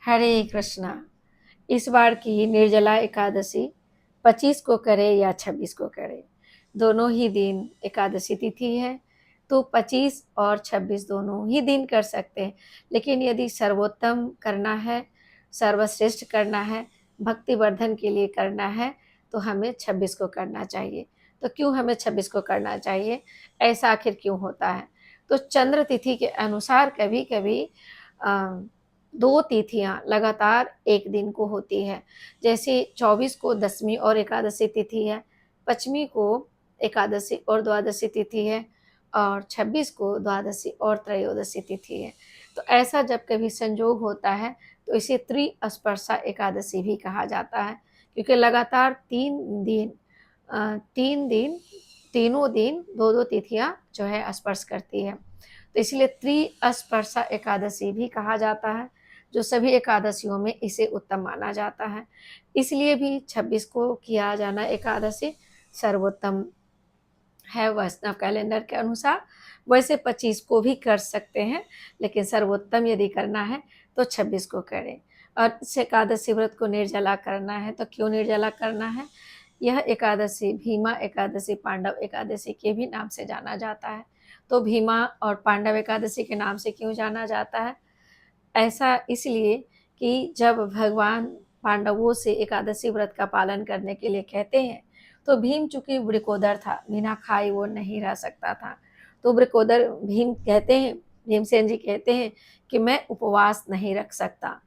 हरे कृष्णा। इस बार की निर्जला एकादशी 25 को करे या 26 को करे, दोनों ही दिन एकादशी तिथि है। तो 25 और 26 दोनों ही दिन कर सकते हैं, लेकिन यदि सर्वोत्तम करना है, सर्वश्रेष्ठ करना है, भक्ति वर्धन के लिए करना है, तो हमें 26 को करना चाहिए। तो क्यों हमें 26 को करना चाहिए, ऐसा आखिर क्यों होता है? तो चंद्र तिथि के अनुसार कभी कभी दो तिथियां लगातार एक दिन को होती है। जैसे 24 को दसवीं और एकादशी तिथि है, 25 को एकादशी और द्वादशी तिथि है, और 26 को द्वादशी और त्रयोदशी तिथि है। तो ऐसा जब कभी संयोग होता है तो इसे त्रिस्पर्शा एकादशी भी कहा जाता है, क्योंकि लगातार 3 दिन 3 दिन तीनों दिन दो दो तिथियां जो है स्पर्श करती है, तो इसलिए त्रिस्पर्शा एकादशी भी कहा जाता है, जो सभी एकादशियों में इसे उत्तम माना जाता है। इसलिए भी 26 को किया जाना एकादशी सर्वोत्तम है वैष्णव कैलेंडर के अनुसार। वैसे 25 को भी कर सकते हैं, लेकिन सर्वोत्तम यदि करना है तो 26 को करें। और इस एकादशी व्रत को निर्जला करना है, तो क्यों निर्जला करना है? यह एकादशी भीमा एकादशी, पांडव एकादशी के भी नाम से जाना जाता है। तो भीमा और पांडव एकादशी के नाम से क्यों जाना जाता है? ऐसा इसलिए कि जब भगवान पांडवों से एकादशी व्रत का पालन करने के लिए कहते हैं, तो भीम चूंकि वृकोदर था, बिना खाए वो नहीं रह सकता था। तो वृकोदर भीम कहते हैं, भीमसेन जी कहते हैं कि मैं उपवास नहीं रख सकता।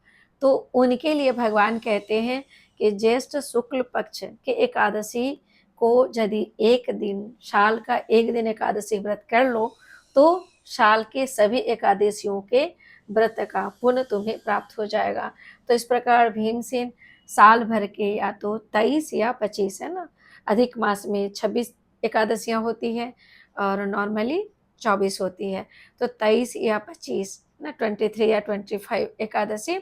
तो उनके लिए भगवान कहते हैं कि ज्येष्ठ शुक्ल पक्ष के एकादशी को यदि एक दिन, साल का एक दिन एकादशी व्रत कर लो, तो साल के सभी एकादशियों के व्रत का पुण्य तुम्हें प्राप्त हो जाएगा। तो इस प्रकार भीमसेन साल भर के या तो 23 या 25 है ना, अधिक मास में 26 एकादशियां होती है और नॉर्मली 24 होती है। तो 23 या 25 ना, 23 या 25 एकादशी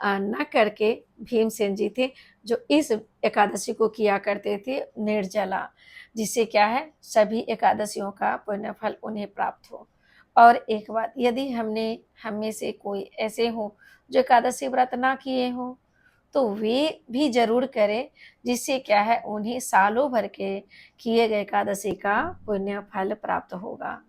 न करके भीमसेन जी थे जो इस एकादशी को किया करते थे निर्जला, जिससे क्या है, सभी एकादशियों का पुण्य फल उन्हें प्राप्त हो। और एक बात, यदि हम में से कोई ऐसे हो जो एकादशी व्रत ना किए हो, तो वे भी जरूर करें, जिससे क्या है, उन्हें सालों भर के किए गए एकादशी का पुण्य फल प्राप्त होगा।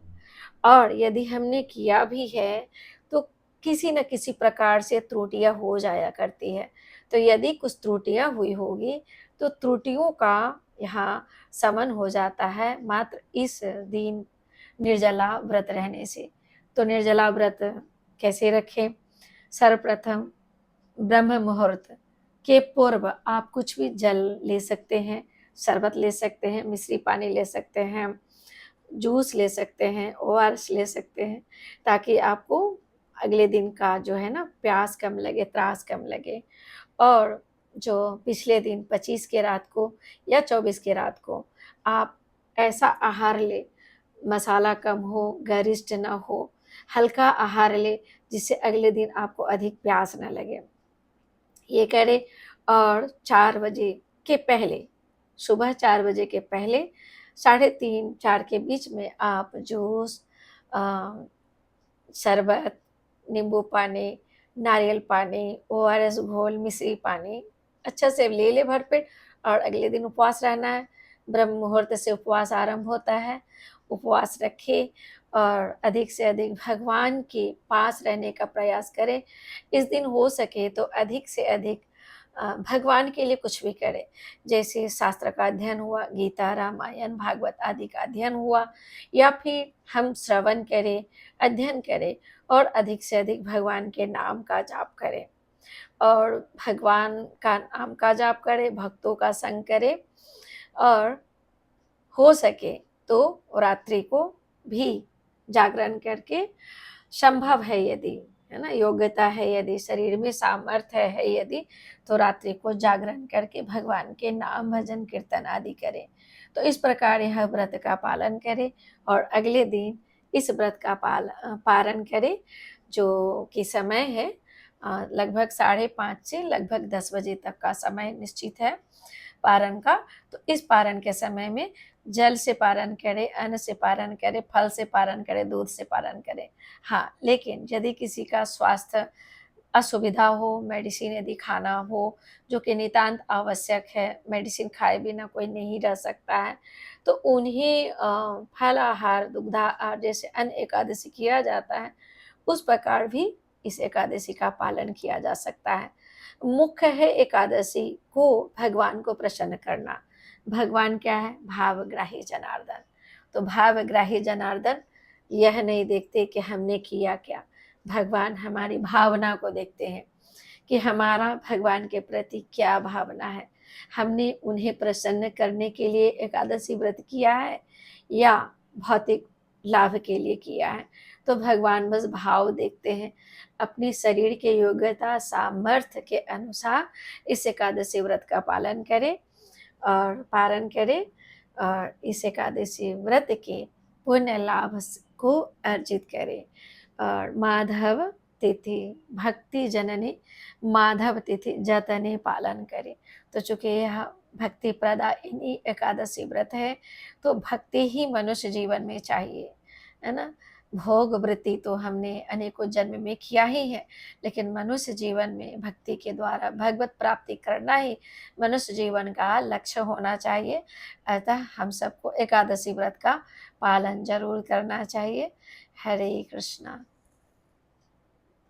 और यदि हमने किया भी है तो किसी न किसी प्रकार से त्रुटियां हो जाया करती है। तो यदि कुछ त्रुटियां हुई होगी, तो त्रुटियों का यहाँ समन हो जाता है मात्र इस दिन निर्जला व्रत रहने से। तो निर्जला व्रत कैसे रखें? सर्वप्रथम ब्रह्म मुहूर्त के पूर्व आप कुछ भी जल ले सकते हैं, शरबत ले सकते हैं, मिश्री पानी ले सकते हैं, जूस ले सकते हैं, ओआरएस ले सकते हैं, ताकि आपको अगले दिन का जो है ना प्यास कम लगे, त्रास कम लगे। और जो पिछले दिन 25 के रात को या 24 के रात को आप ऐसा आहार ले, मसाला कम हो, गरिष्ठ न हो, हल्का आहार ले, जिससे अगले दिन आपको अधिक प्यास न लगे, ये करें। और 4 बजे के पहले, सुबह 4 बजे के पहले 3:30-4 के बीच में आप जूस, शरबत, नींबू पानी, नारियल पानी, ओआरएस घोल, मिश्री पानी अच्छा से ले ले भरपेट। और अगले दिन उपवास रहना है। ब्रह्म मुहूर्त से उपवास आरंभ होता है। उपवास रखें और अधिक से अधिक भगवान के पास रहने का प्रयास करें। इस दिन हो सके तो अधिक से अधिक भगवान के लिए कुछ भी करें। जैसे शास्त्र का अध्ययन हुआ, गीता, रामायण, भागवत आदि का अध्ययन हुआ, या फिर हम श्रवण करें, अध्ययन करें, और अधिक से अधिक भगवान के नाम का जाप करें। और भगवान का नाम का जाप करें, भक्तों का संग करें, और हो सके तो रात्रि को भी जागरण करके, संभव है यदि, है ना, योग्यता है यदि, शरीर में सामर्थ्य है यदि, तो रात्रि को जागरण करके भगवान के नाम, भजन, कीर्तन आदि करें। तो इस प्रकार यह व्रत का पालन करें और अगले दिन इस व्रत का पारण करें, जो कि समय है लगभग 5:30 से लगभग 10 बजे तक का समय निश्चित है पारण का। तो इस पारण के समय में जल से पारण करें, अन्न से पारण करें, फल से पारण करें, दूध से पारण करें। हाँ, लेकिन यदि किसी का स्वास्थ्य असुविधा हो, मेडिसिन यदि खाना हो, जो कि नितांत आवश्यक है, मेडिसिन खाए बिना कोई नहीं रह सकता है, तो उन्हें फल आहार, दुग्धाहार जैसे अन्य एकादशी किया जाता है, उस प्रकार भी इस एकादशी का पालन किया जा सकता है। मुख्य है एकादशी को भगवान को प्रसन्न करना। भगवान क्या है? भावग्राही जनार्दन। तो भावग्राही जनार्दन यह नहीं देखते कि हमने किया क्या, भगवान हमारी भावना को देखते हैं कि हमारा भगवान के प्रति क्या भावना है। हमने उन्हें प्रसन्न करने के लिए एकादशी व्रत किया है या भौतिक लाभ के लिए किया है। तो भगवान बस भाव देखते हैं। अपनी शरीर के योग्यता सामर्थ्य के अनुसार इस एकादशी व्रत का पालन करें और पारण करें और इस एकादशी व्रत के पुण्य लाभ को अर्जित करें। और माधव तिथि भक्ति जननी माधव तिथि जतने पालन करें। तो चूंकि यह भक्ति प्रदा इन्हीं एकादशी व्रत है, तो भक्ति ही मनुष्य जीवन में चाहिए, है ना। भोग वृत्ति तो हमने अनेकों जन्म में किया ही है, लेकिन मनुष्य जीवन में भक्ति के द्वारा भगवत प्राप्ति करना ही मनुष्य जीवन का लक्ष्य होना चाहिए। अतः हम सबको एकादशी व्रत का पालन जरूर करना चाहिए। हरे कृष्णा।